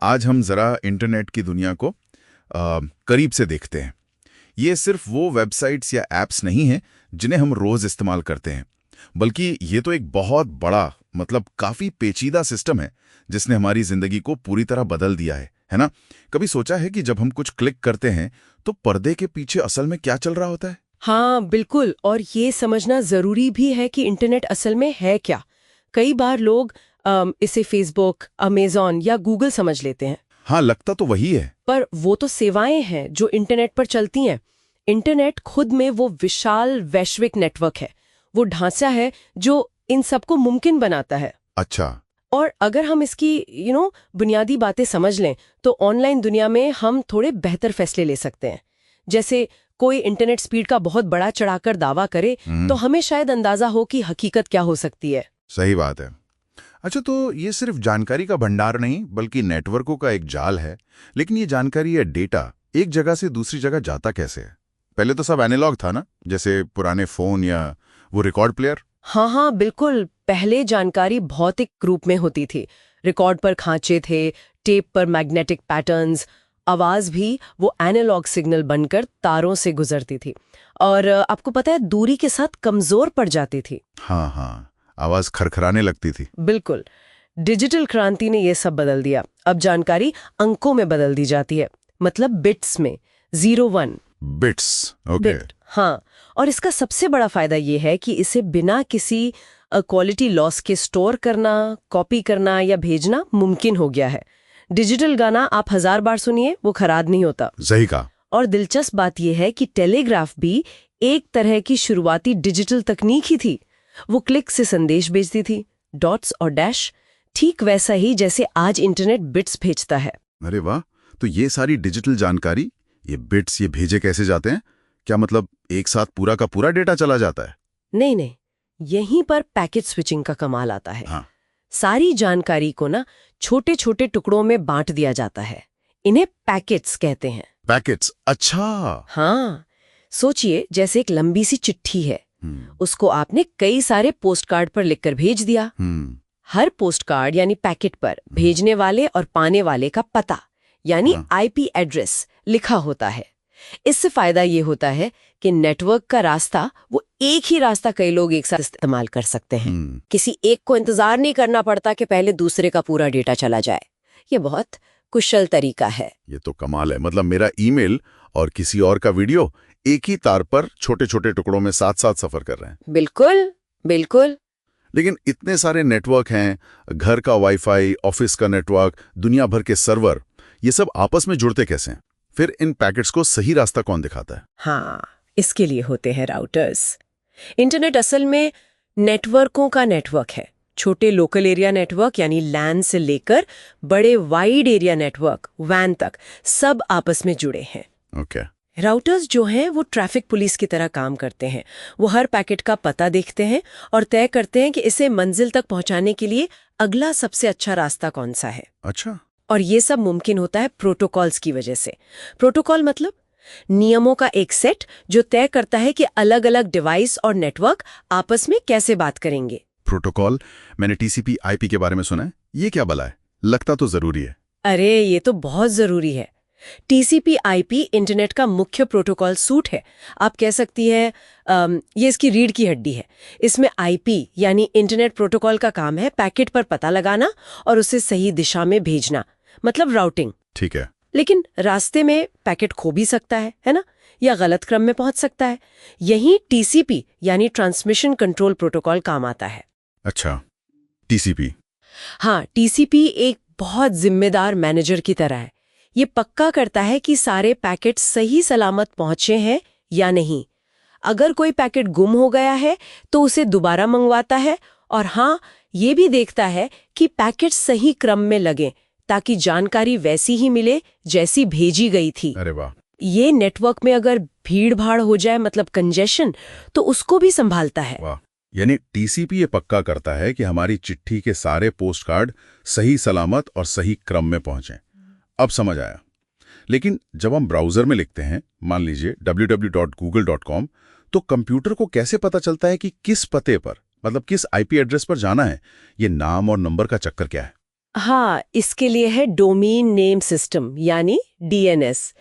आज हम ज़रा इंटरनेट की दुनिया को करीब से देखते हैं। ये सिर्फ वो वेबसाइट्स या ऐप्स नहीं हैं जिन्हें हम रोज़ इस्तेमाल करते हैं, बल्कि ये तो एक बहुत बड़ा मतलब काफ़ी पेचीदा सिस्टम है जिसने हमारी ज़िंदगी को पूरी तरह बदल दिया है ना? कभी सोचा है कि जब हम कुछ क्लिक करते हैं तो पर्दे के पीछे असल में क्या चल रहा होता है? हाँ बिल्कुल, और ये समझना जरूरी भी है कि इंटरनेट असल में है क्या। कई बार लोग इसे फेसबुक, अमेज़न या गूगल समझ लेते हैं। हाँ, लगता तो वही है। पर वो तो सेवाएं हैं जो इंटरनेट पर चलती हैं। इंटरनेट खुद में वो विशाल वैश्विक नेटवर्क है, वो ढांचा है जो इन सबको मुमकिन बनाता है। अच्छा। और अगर हम इसकी बुनियादी बातें समझ लें तो ऑनलाइन दुनिया में हम थोड़े बेहतर फैसले ले सकते हैं। जैसे कोई इंटरनेट स्पीड का बहुत बड़ा चढ़ाकर दावा करे तो हमें शायद अंदाजा हो कि हकीकत क्या हो सकती है। सही बात है। अच्छा, तो ये सिर्फ जानकारी का भंडार नहीं बल्कि नेटवर्कों का एक जाल है। लेकिन ये जानकारी या डेटा एक जगह से दूसरी जगह जाता कैसे है? पहले तो सब एनालॉग था ना, जैसे पुराने फोन या वो रिकॉर्ड प्लेयर। हाँ बिल्कुल, पहले जानकारी भौतिक रूप में होती थी। रिकॉर्ड पर खांचे थे, टेप पर मैग्नेटिक पैटर्न्स, आवाज भी वो एनालॉग सिग्नल बनकर तारों से गुजरती थी। और आपको पता है दूरी के साथ कमजोर पड़ जाती थी। हाँ, आवाज खरखराने लगती थी। बिल्कुल। डिजिटल क्रांति ने ये सब बदल दिया। अब जानकारी अंकों में बदल दी जाती है, मतलब बिट्स में, 0-1 बिट्स। ओके। हाँ, और इसका सबसे बड़ा फायदा ये है कि इसे बिना किसी क्वालिटी लॉस के स्टोर करना, कॉपी करना या भेजना मुमकिन हो गया है। डिजिटल गाना आप 1000 बार सुनिए, वो खराब नहीं होता। सही कहा। और दिलचस्प बात यह है कि टेलीग्राफ भी एक तरह की शुरुआती डिजिटल तकनीक ही थी। वो क्लिक से संदेश भेजती थी, डॉट्स और डैश, ठीक वैसा ही जैसे आज इंटरनेट बिट्स भेजता है। अरे वाह! तो ये सारी डिजिटल जानकारी, ये बिट्स, ये भेजे कैसे जाते हैं? क्या मतलब एक साथ पूरा का पूरा डेटा चला जाता है? नहीं, यहीं पर पैकेट स्विचिंग का कमाल आता है। हाँ। सारी जानकारी को ना छोटे छोटे टुकड़ों में बांट दिया जाता है। इन्हें पैकेट्स कहते हैं। पैकेट्स? अच्छा। हाँ, सोचिए जैसे एक लंबी सी चिट्ठी है, उसको आपने कई सारे पोस्ट कार्ड पर लिखकर भेज दिया। हर पोस्ट कार्ड यानी पैकेट पर भेजने वाले और पाने वाले का पता यानी आईपी एड्रेस लिखा होता है। इससे फायदा ये होता है कि नेटवर्क का रास्ता, वो एक ही रास्ता कई लोग एक साथ इस्तेमाल कर सकते हैं। किसी एक को इंतजार नहीं करना पड़ता कि पहले दूसरे का पूरा डेटा चला जाए। ये बहुत कुशल तरीका है। ये तो कमाल है। मतलब मेरा ईमेल और किसी और का वीडियो एक ही तार पर छोटे छोटे टुकड़ों में साथ साथ सफर कर रहे हैं। बिल्कुल। लेकिन इतने सारे नेटवर्क हैं, घर का वाईफाई, ऑफिस का नेटवर्क, दुनिया भर के सर्वर, ये सब आपस में जुड़ते कैसे हैं? फिर इन पैकेट्स को सही रास्ता कौन दिखाता है? हाँ, इसके लिए होते हैं राउटर्स। इंटरनेट असल में नेटवर्कों का नेटवर्क है। छोटे लोकल एरिया नेटवर्क यानी लैन से लेकर बड़े वाइड एरिया नेटवर्क वैन तक सब आपस में जुड़े हैं। ओके। राउटर्स जो हैं वो ट्रैफिक पुलिस की तरह काम करते हैं। वो हर पैकेट का पता देखते हैं और तय करते हैं कि इसे मंजिल तक पहुंचाने के लिए अगला सबसे अच्छा रास्ता कौन सा है। अच्छा। और ये सब मुमकिन होता है प्रोटोकॉल्स की वजह से। प्रोटोकॉल मतलब नियमों का एक सेट जो तय करता है कि अलग अलग डिवाइस और नेटवर्क आपस में कैसे बात करेंगे। प्रोटोकॉल? मैंने टीसीपी आईपी के बारे में सुना है। ये क्या भला है? लगता तो जरूरी है। अरे ये तो बहुत जरूरी है। टीसीपी आईपी इंटरनेट का मुख्य प्रोटोकॉल सूट है। आप कह सकती हैं ये इसकी रीढ़ की हड्डी है। इसमें आईपी यानी इंटरनेट प्रोटोकॉल का काम है पैकेट पर पता लगाना और उसे सही दिशा में भेजना, मतलब राउटिंग। ठीक है। लेकिन रास्ते में पैकेट खो भी सकता है ना, या गलत क्रम में पहुंच सकता है। यही टीसीपी यानी ट्रांसमिशन कंट्रोल प्रोटोकॉल काम आता है। अच्छा, टीसीपी। हाँ, टीसीपी एक बहुत जिम्मेदार मैनेजर की तरह है। ये पक्का करता है कि सारे पैकेट सही सलामत पहुंचे हैं या नहीं। अगर कोई पैकेट गुम हो गया है तो उसे दोबारा मंगवाता है, और हाँ, ये भी देखता है कि पैकेट सही क्रम में लगे ताकि जानकारी वैसी ही मिले जैसी भेजी गई थी। अरे वाह! ये नेटवर्क में अगर भीड़ भाड़ हो जाए, मतलब कंजेशन, तो उसको भी संभालता है। वाह! यानी टीसीपी ये पक्का करता है कि हमारी चिट्ठी के सारे पोस्ट कार्ड सही सलामत और सही क्रम में पहुंचें। अब समझ आया। लेकिन जब हम ब्राउजर में लिखते हैं, मान लीजिए www.google.com, तो कंप्यूटर को कैसे पता चलता है कि किस पते पर, मतलब किस आईपी एड्रेस पर जाना है? ये नाम और नंबर का चक्कर क्या है? हाँ, इसके लिए है डोमेन नेम सिस्टम यानी डीएनएस।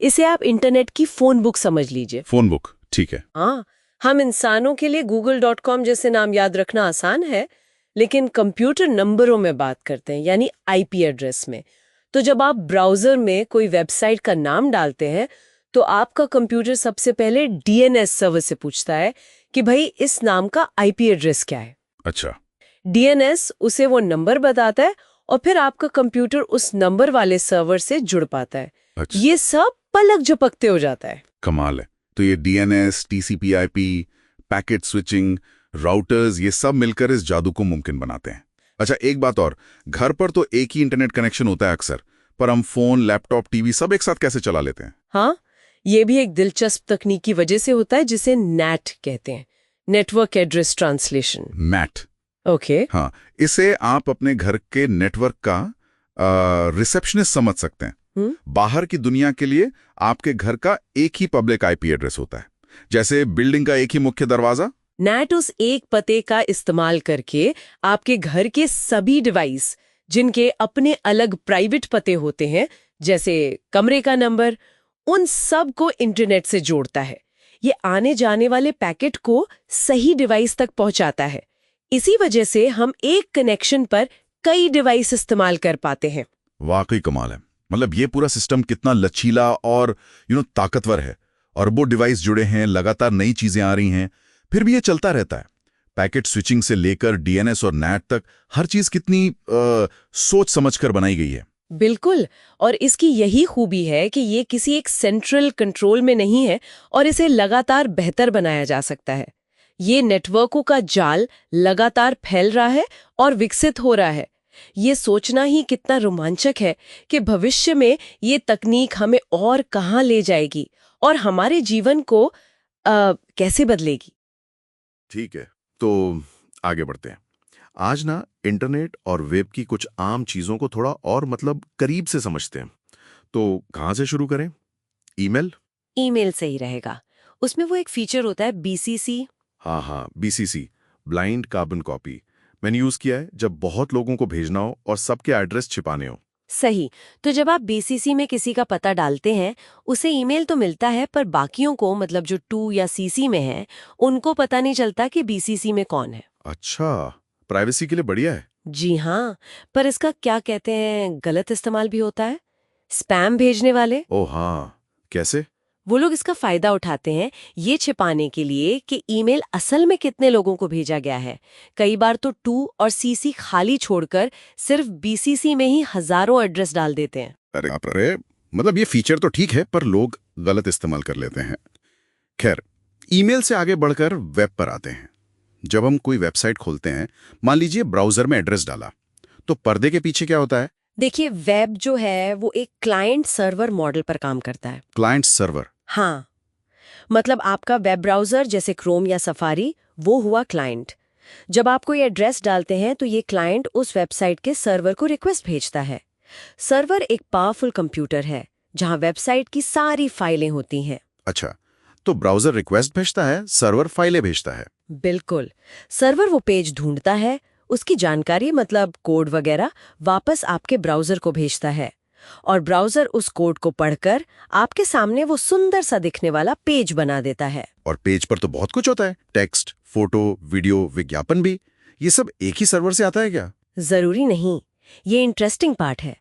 इसे आप इंटरनेट की फोन बुक समझ लीजिए। फोन बुक, ठीक है। हाँ, हम इंसानों के लिए google.com जैसे नाम याद रखना आसान है, लेकिन कंप्यूटर नंबरों में बात करते हैं यानी आईपी एड्रेस में। तो जब आप ब्राउजर में कोई वेबसाइट का नाम डालते हैं तो आपका कंप्यूटर सबसे पहले डीएनएस सर्वर से पूछता है कि भाई इस नाम का आईपी एड्रेस क्या है। अच्छा। डीएनएस उसे वो नंबर बताता है और फिर आपका कंप्यूटर उस नंबर वाले सर्वर से जुड़ पाता है। अच्छा, ये सब पलक झपकते हो जाता है। कमाल है। तो ये डीएनएस, टीसीपी/आईपी, पैकेट स्विचिंग, राउटर्स, ये सब मिलकर इस जादू को मुमकिन बनाते हैं। अच्छा, एक बात और, घर पर तो एक ही इंटरनेट कनेक्शन होता है अक्सर, पर हम फोन, लैपटॉप, टीवी सब एक साथ कैसे चला लेते हैं? हाँ, ये भी एक दिलचस्प तकनीक की वजह से होता है जिसे नैट कहते हैं, नेटवर्क एड्रेस ट्रांसलेशन। मैट। ओके। हाँ, इसे आप अपने घर के नेटवर्क का रिसेप्शनिस्ट समझ सकते हैं। बाहर की दुनिया के लिए आपके घर का एक ही पब्लिक आईपी एड्रेस होता है, जैसे बिल्डिंग का एक ही मुख्य दरवाजा। नैट उस एक पते का इस्तेमाल करके आपके घर के सभी डिवाइस जिनके अपने अलग प्राइवेट पते होते हैं, जैसे कमरे का नंबर, उन सब को इंटरनेट से जोड़ता है। ये आने जाने वाले पैकेट को सही डिवाइस तक पहुंचाता है। इसी वजह से हम एक कनेक्शन पर कई डिवाइस इस्तेमाल कर पाते हैं। वाकई कमाल है। मतलब ये पूरा सिस्टम कितना लचीला और ताकतवर है। अरबों डिवाइस जुड़े हैं, लगातार नई चीजें आ रही हैं, फिर भी ये चलता रहता है। पैकेट स्विचिंग से लेकर डीएनएस और नैट तक हर चीज कितनी सोच समझकर बनाई गई है। बिल्कुल, और इसकी यही खूबी है कि ये किसी एक सेंट्रल कंट्रोल में नहीं है और इसे लगातार बेहतर बनाया जा सकता है। ये नेटवर्कों का जाल लगातार फैल रहा है और विकसित हो रहा है। ये सोचना ही कितना रोमांचक है कि भविष्य में ये तकनीक हमें और कहाँ ले जाएगी और हमारे जीवन को कैसे बदलेगी। ठीक है, तो आगे बढ़ते हैं। आज ना इंटरनेट और वेब की कुछ आम चीजों को थोड़ा और करीब से समझते हैं। तो कहाँ से शुरू करें? ईमेल? ईमेल सही रहेगा। उसमें वो एक फीचर होता है बीसीसी। हाँ, बीसीसी, ब्लाइंड कार्बन कॉपी। मैंने यूज किया है जब बहुत लोगों को भेजना हो और सबके एड्रेस छिपाने हो। सही। तो जब आप बीसीसी में किसी का पता डालते हैं, उसे ईमेल तो मिलता है, पर बाकियों को, मतलब जो 2 या सीसी में है, उनको पता नहीं चलता कि बीसीसी में कौन है। अच्छा, प्राइवेसी के लिए बढ़िया है। जी हाँ, पर इसका क्या कहते हैं, गलत इस्तेमाल भी होता है। स्पैम भेजने वाले, ओ हाँ, कैसे? वो लोग इसका फायदा उठाते हैं ये छिपाने के लिए कि ईमेल असल में कितने लोगों को भेजा गया है। कई बार तो 2 और सीसी खाली छोड़कर सिर्फ बीसीसी में ही हजारों एड्रेस डाल देते हैं। अरे मतलब ये फीचर तो ठीक है, पर लोग गलत इस्तेमाल कर लेते हैं। खैर, ईमेल से आगे बढ़कर वेब पर आते हैं। जब हम कोई वेबसाइट खोलते हैं, मान लीजिए ब्राउजर में एड्रेस डाला, तो पर्दे के पीछे क्या होता है? देखिए, वेब जो है वो एक क्लाइंट सर्वर मॉडल पर काम करता है। Client server? हाँ, मतलब आपका वेब ब्राउजर जैसे क्रोम या सफारी, वो हुआ क्लाइंट। जब आप कोई एड्रेस डालते हैं तो ये क्लाइंट उस वेबसाइट के सर्वर को रिक्वेस्ट भेजता है। सर्वर एक पावरफुल कंप्यूटर है जहां वेबसाइट की सारी फाइलें होती हैं। अच्छा, तो ब्राउजर रिक्वेस्ट भेजता है, सर्वर फाइलें भेजता है। बिल्कुल। सर्वर वो पेज ढूंढता है, उसकी जानकारी मतलब कोड वगैरह वापस आपके ब्राउजर को भेजता है, और ब्राउजर उस कोड को पढ़कर आपके सामने वो सुंदर सा दिखने वाला पेज बना देता है। और पेज पर तो बहुत कुछ होता है, टेक्स्ट, फोटो, वीडियो, विज्ञापन भी। ये सब एक ही सर्वर से आता है क्या? जरूरी नहीं। ये इंटरेस्टिंग पार्ट है।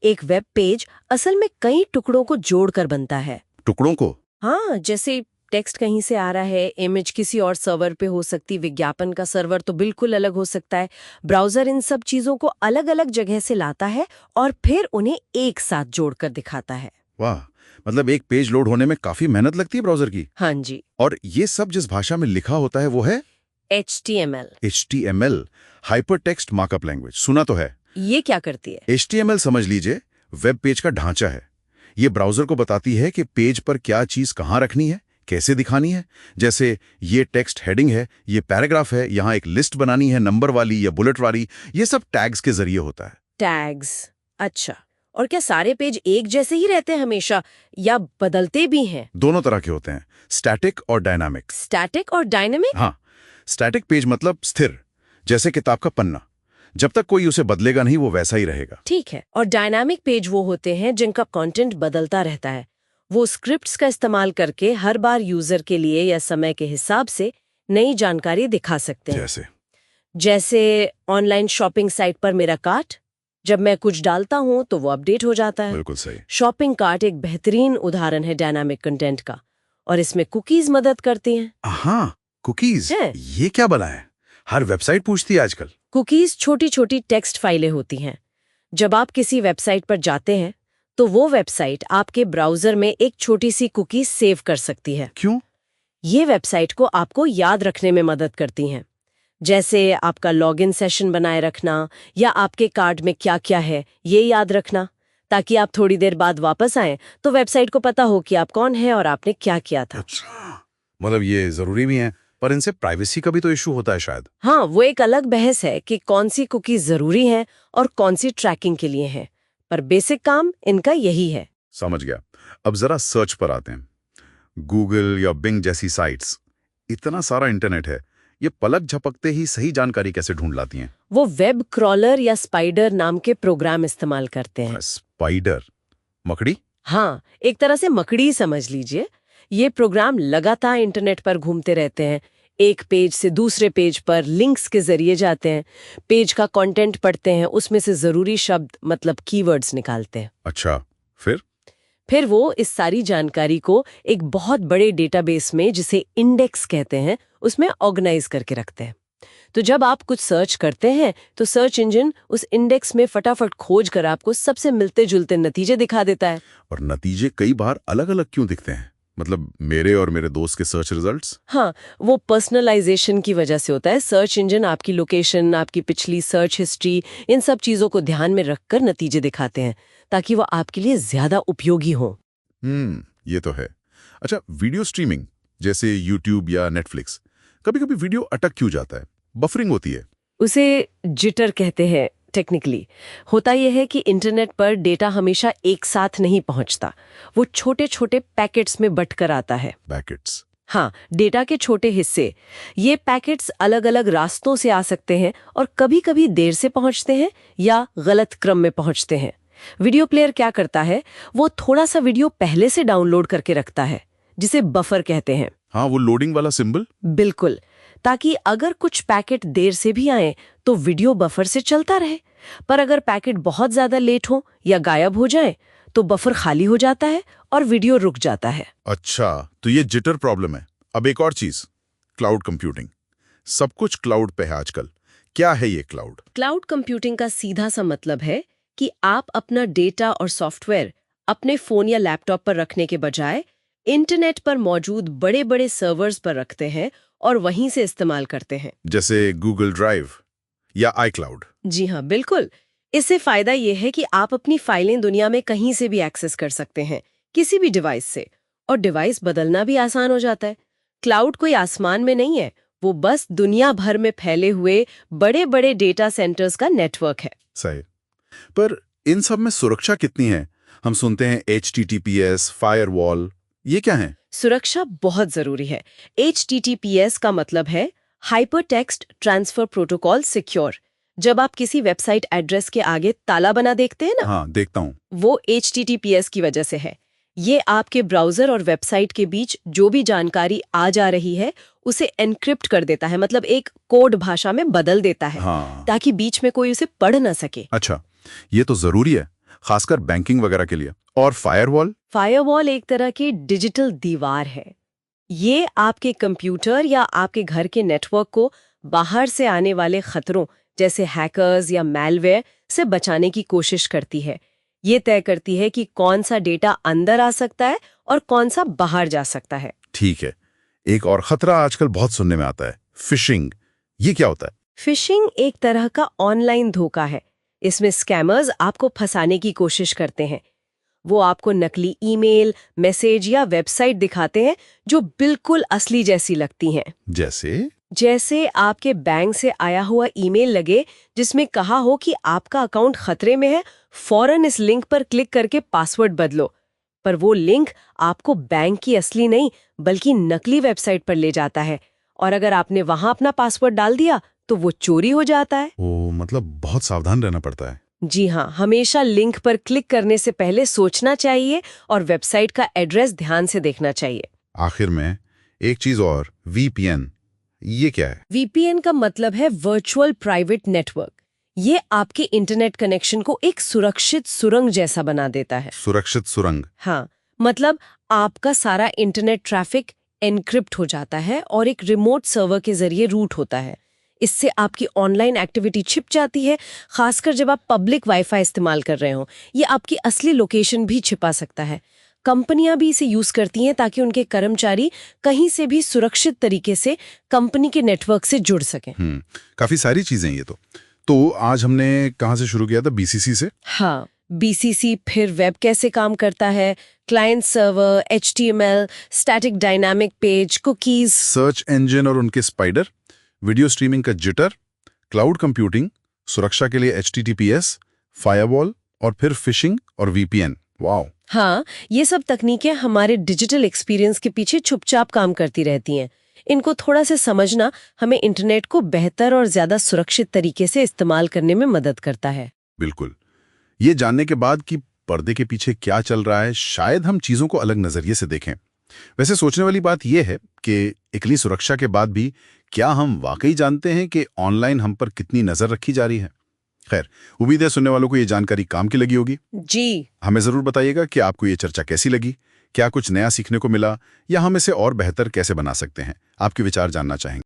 एक वेब पेज असल में कई टुकड़ों को जोड़कर बनता है। टुकड़ों को? हाँ, जैसे टेक्स्ट कहीं से आ रहा है, इमेज किसी और सर्वर पे हो सकती, विज्ञापन का सर्वर तो बिल्कुल अलग हो सकता है। ब्राउजर इन सब चीजों को अलग अलग जगह से लाता है और फिर उन्हें एक साथ जोड़कर दिखाता है। वाह, मतलब एक पेज लोड होने में काफी मेहनत लगती है ब्राउजर की। हाँ जी। और ये सब जिस भाषा में लिखा होता है वो है HTML। HTML, hyper text markup language, सुना तो है। ये क्या करती है? HTML समझ लीजिए वेब पेज का ढांचा है। ये ब्राउजर को बताती है कि पेज पर क्या चीज कहाँ रखनी है, कैसे दिखानी है। जैसे ये टेक्स्ट हेडिंग है, ये पैराग्राफ है, यहाँ एक लिस्ट बनानी है, नंबर वाली या बुलेट वाली। ये सब टैग्स के जरिए होता है। टैग्स? अच्छा। और क्या सारे पेज एक जैसे ही रहते हैं हमेशा, या बदलते भी हैं? दोनों तरह के होते हैं, स्टैटिक और डायनामिक। स्टैटिक और डायनामिक? हाँ, स्टैटिक पेज मतलब स्थिर, जैसे किताब का पन्ना। जब तक कोई उसे बदलेगा नहीं वो वैसा ही रहेगा। ठीक है। और डायनामिक पेज वो होते हैं जिनका कंटेंट बदलता रहता है। वो स्क्रिप्ट्स का इस्तेमाल करके हर बार यूजर के लिए या समय के हिसाब से नई जानकारी दिखा सकते हैं। जैसे ऑनलाइन शॉपिंग साइट पर मेरा कार्ट, जब मैं कुछ डालता हूं तो वो अपडेट हो जाता है। बिल्कुल सही। शॉपिंग कार्ट एक बेहतरीन उदाहरण है डायनामिक कंटेंट का, और इसमें कुकीज मदद करती हैं। हाँ, कुकीज, है। ये क्या बला है? हर वेबसाइट पूछती है आजकल। कुकीज छोटी छोटी टेक्स्ट फाइलें होती हैं। जब आप किसी वेबसाइट पर जाते हैं तो वो वेबसाइट आपके ब्राउजर में एक छोटी सी कुकी सेव कर सकती है। क्यों? ये वेबसाइट को आपको याद रखने में मदद करती हैं। जैसे आपका लॉगिन सेशन बनाए रखना या आपके कार्ड में क्या क्या है ये याद रखना, ताकि आप थोड़ी देर बाद वापस आएं तो वेबसाइट को पता हो कि आप कौन हैं और आपने क्या किया था। अच्छा, मतलब ये जरूरी भी है, पर इनसे प्राइवेसी का भी तो इशू होता है शायद। हाँ, वो एक अलग बहस है कि कौन सी कुकी जरूरी है और कौन सी ट्रैकिंग के लिए है, पर बेसिक काम इनका यही है। समझ गया। अब जरा सर्च पर आते हैं। गूगल या बिंग जैसी साइट्स, इतना सारा इंटरनेट है, ये पलक झपकते ही सही जानकारी कैसे ढूंढ लाती हैं? वो वेब क्रॉलर या स्पाइडर नाम के प्रोग्राम इस्तेमाल करते हैं। स्पाइडर? मकड़ी? हाँ, एक तरह से मकड़ी समझ लीजिए। ये प्रोग्राम लगातार इंटरनेट पर घूमते रहते हैं, एक पेज से दूसरे पेज पर लिंक्स के जरिए जाते हैं, पेज का कंटेंट पढ़ते हैं, उसमें से जरूरी शब्द मतलब कीवर्ड्स निकालते हैं। अच्छा, फिर वो इस सारी जानकारी को एक बहुत बड़े डेटाबेस में, जिसे इंडेक्स कहते हैं, उसमें ऑर्गेनाइज करके रखते हैं। तो जब आप कुछ सर्च करते हैं तो सर्च इंजन उस इंडेक्स में फटाफट खोज कर आपको सबसे मिलते जुलते नतीजे दिखा देता है। और नतीजे कई बार अलग अलग क्यों दिखते हैं? मतलब मेरे और मेरे दोस्त के सर्च रिजल्ट्स? हाँ, वो पर्सनलाइजेशन की वजह से होता है। सर्च इंजन आपकी लोकेशन, आपकी पिछली सर्च हिस्ट्री, इन सब चीजों को ध्यान में रखकर नतीजे दिखाते हैं, ताकि वो आपके लिए ज्यादा उपयोगी हो। ये तो है। अच्छा, वीडियो स्ट्रीमिंग जैसे यूट्यूब या नेटफ्लिक्स, कभी कभी वीडियो अटक क्यों जाता है? बफरिंग होती है। उसे जिटर कहते हैं टेक्निकली। होता यह है कि इंटरनेट पर डेटा हमेशा एक साथ नहीं पहुंचता, वो छोटे छोटे पैकेट्स में बंटकर आता है। पैकेट्स? हाँ, डेटा के छोटे हिस्से। ये पैकेट्स अलग अलग रास्तों से आ सकते हैं और कभी कभी देर से पहुंचते हैं या गलत क्रम में पहुंचते हैं। वीडियो प्लेयर क्या करता है, वो थोड़ा सा वीडियो पहले से डाउनलोड करके रखता है, जिसे बफर कहते हैं। हाँ, वो लोडिंग वाला सिंबल। बिल्कुल, ताकि अगर कुछ पैकेट देर से भी आए तो वीडियो बफर से चलता रहे। पर अगर पैकेट बहुत ज्यादा लेट हो या गायब हो जाए तो बफर खाली हो जाता है और वीडियो रुक जाता है। अच्छा, तो ये जिटर प्रॉब्लम है। अब एक और चीज, क्लाउड कंप्यूटिंग। सब कुछ क्लाउड पे है आजकल। क्या है ये क्लाउड? क्लाउड कंप्यूटिंग का सीधा सा मतलब है कि आप अपना डेटा और सॉफ्टवेयर अपने फोन या लैपटॉप पर रखने के बजाय इंटरनेट पर मौजूद बड़े बड़े सर्वर्स पर रखते हैं और वहीं से इस्तेमाल करते हैं। जैसे गूगल ड्राइव या iCloud? जी हाँ, बिल्कुल। इससे फायदा यह है कि आप अपनी फाइलें दुनिया में कहीं से भी एक्सेस कर सकते हैं, किसी भी डिवाइस से, और डिवाइस बदलना भी आसान हो जाता है। क्लाउड कोई आसमान में नहीं है, वो बस दुनिया भर में फैले हुए बड़े बड़े डेटा सेंटर्स का नेटवर्क है। सही। पर इन सब में सुरक्षा कितनी है? हम सुनते हैं HTTPS, फायरवॉल, ये क्या है? सुरक्षा बहुत जरूरी है। HTTPS का मतलब है हाइपरटेक्स्ट ट्रांसफर प्रोटोकॉल सिक्योर। जब आप किसी वेबसाइट एड्रेस के आगे ताला बना देखते हैं ना, हाँ, देखता हूँ। वो HTTPS की वजह से है। ये आपके ब्राउजर और वेबसाइट के बीच जो भी जानकारी आ जा रही है उसे एनक्रिप्ट कर देता है, मतलब एक कोड भाषा में बदल देता है। हाँ। ताकि बीच में कोई उसे पढ़ ना सके। अच्छा, ये तो जरूरी है, खासकर बैंकिंग वगैरह के लिए। और फायरवॉल? फायरवॉल एक तरह की डिजिटल दीवार है। ये आपके कंप्यूटर या आपके घर के नेटवर्क को बाहर से आने वाले खतरों जैसे हैकर्स या मैलवेयर से बचाने की कोशिश करती है। ये तय करती है कि कौन सा डेटा अंदर आ सकता है और कौन सा बाहर जा सकता है। ठीक है। एक और खतरा आजकल बहुत सुनने में आता है, फिशिंग। ये क्या होता है? फिशिंग एक तरह का ऑनलाइन धोखा है। इसमें स्कैमर्स आपको फंसाने की कोशिश करते हैं। वो आपको नकली ईमेल, मैसेज या वेबसाइट दिखाते हैं जो बिल्कुल असली जैसी लगती हैं। जैसे आपके बैंक से आया हुआ ईमेल लगे जिसमें कहा हो कि आपका अकाउंट खतरे में है, फौरन इस लिंक पर क्लिक करके पासवर्ड बदलो। पर वो लिंक आपको बैंक की असली नहीं बल्कि नकली वेबसाइट पर ले जाता है, और अगर आपने वहां अपना पासवर्ड डाल दिया तो वो चोरी हो जाता है। ओ, मतलब बहुत सावधान रहना पड़ता है। जी हाँ, हमेशा लिंक पर क्लिक करने से पहले सोचना चाहिए और वेबसाइट का एड्रेस ध्यान से देखना चाहिए। आखिर में एक चीज और, VPN, ये क्या है? VPN का मतलब है वर्चुअल प्राइवेट नेटवर्क। ये आपके इंटरनेट कनेक्शन को एक सुरक्षित सुरंग जैसा बना देता है। सुरक्षित सुरंग? हाँ, मतलब आपका सारा इंटरनेट ट्रैफिक एनक्रिप्ट हो जाता है और एक रिमोट सर्वर के जरिए रूट होता है। इससे आपकी ऑनलाइन एक्टिविटी छिप जाती है, खासकर जब आप पब्लिक वाईफाई इस्तेमाल कर रहे हो। ये आपकी असली लोकेशन भी छिपा सकता है। कंपनियां भी इसे यूज करती हैं ताकि उनके कर्मचारी कहीं से भी सुरक्षित तरीके से कंपनी के नेटवर्क से जुड़ सकें। काफी सारी चीजें ये तो आज हमने कहाँ से शुरू किया था? BCC से। हाँ, BCC, फिर वेब कैसे काम करता है, client server, HTML, static dynamic page, cookies, search engine और उनके स्पाइडर, वीडियो स्ट्रीमिंग का जिटर, क्लाउड कंप्यूटिंग, सुरक्षा के लिए HTTPS, फायरवॉल और फिर फिशिंग और VPN। वाओ! हाँ, ये सब तकनीकें हमारे डिजिटल एक्सपीरियंस के पीछे चुपचाप काम करती रहती हैं। इनको थोड़ा से समझना हमें इंटरनेट को बेहतर और ज्यादा सुरक्षित तरीके से इस्तेमाल करने में मदद करता है। बिल्कुल। ये जानने के बाद कि पर्दे के पीछे क्या चल रहा है, शायद हम चीजों को अलग नजरिए से देखें। वैसे सोचने वाली बात यह है कि इकली सुरक्षा के बाद भी क्या हम वाकई जानते हैं कि ऑनलाइन हम पर कितनी नजर रखी जा रही है? खैर, उम्मीद है सुनने वालों को ये जानकारी काम की लगी होगी। जी, हमें जरूर बताइएगा कि आपको ये चर्चा कैसी लगी, क्या कुछ नया सीखने को मिला, या हम इसे और बेहतर कैसे बना सकते हैं। आपके विचार जानना चाहेंगे।